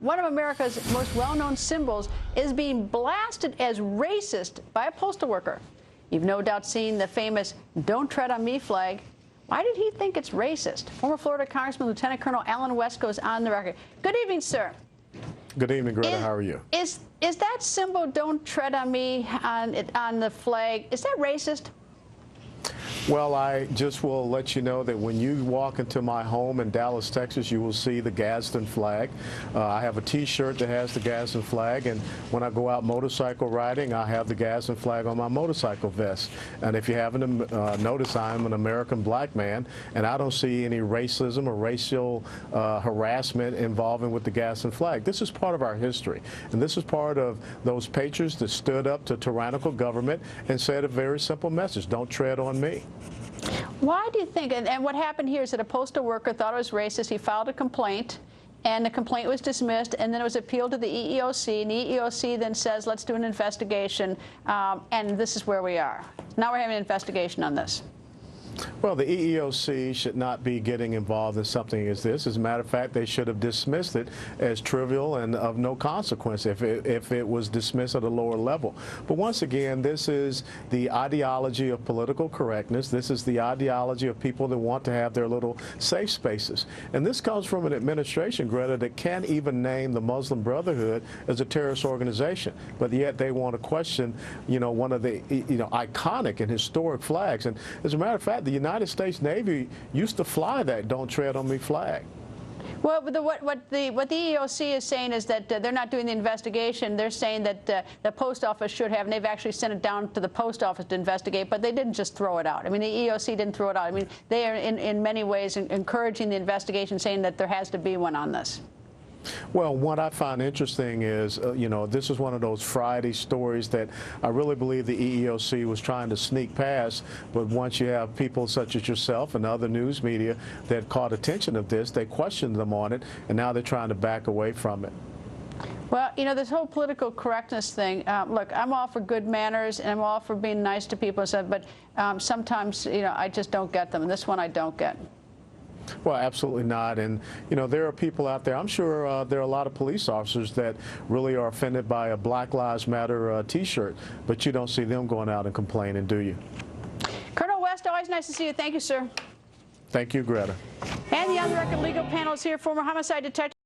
one of America's most well-known symbols is being blasted as racist by a postal worker. You've no doubt seen the famous "Don't Tread on Me" flag. Why did he think it's racist? Former Florida Congressman Lieutenant Colonel Alan West goes on the record. Good evening, sir. Good evening, Greta. How are you? Is that symbol "Don't Tread on Me" on the flag, is that racist? Well, I just will let you know that when you walk into my home in Dallas, Texas, you will see the Gadsden flag. I have a T-shirt that has the Gadsden flag, and when I go out motorcycle riding, I have the Gadsden flag on my motorcycle vest. And if you haven't noticed, I'm an American black man, and I don't see any racism or racial harassment involving with the Gadsden flag. This is part of our history, and this is part of those patriots that stood up to tyrannical government and said a very simple message: don't tread on me. Why do you think, and what happened here is that a postal worker thought it was racist. He filed a complaint, and the complaint was dismissed, and then it was appealed to the EEOC, and the EEOC then says, let's do an investigation, and this is where we are. Now we're having an investigation on this. Well, the EEOC should not be getting involved in something as this. As a matter of fact, they should have dismissed it as trivial and of no consequence if it was dismissed at a lower level. But once again, this is the ideology of political correctness. This is the ideology of people that want to have their little safe spaces. And this comes from an administration, Greta, that can't even name the Muslim Brotherhood as a terrorist organization. But yet they want to question, one of the, iconic and historic flags. And as a matter of fact, the United States Navy used to fly that "Don't Tread on Me" flag. Well, what the EEOC is saying is that they're not doing the investigation. They're saying that the post office should have, and they've actually sent it down to the post office to investigate, but they didn't just throw it out. I mean, the EEOC didn't throw it out. I mean, they are in many ways encouraging the investigation, saying that there has to be one on this. Well, what I find interesting is, this is one of those Friday stories that I really believe the EEOC was trying to sneak past. But once you have people such as yourself and other news media that caught attention of this, they questioned them on it, and now they're trying to back away from it. Well, this whole political correctness thing, look, I'm all for good manners, and I'm all for being nice to people, but sometimes, I just don't get them, and this one I don't get. Well, absolutely not. And, there are people out there, I'm sure there are a lot of police officers that really are offended by a Black Lives Matter T-shirt, but you don't see them going out and complaining, do you? Colonel West, always nice to see you. Thank you, sir. Thank you, Greta. And the on-the-record legal panel is here. Former homicide detective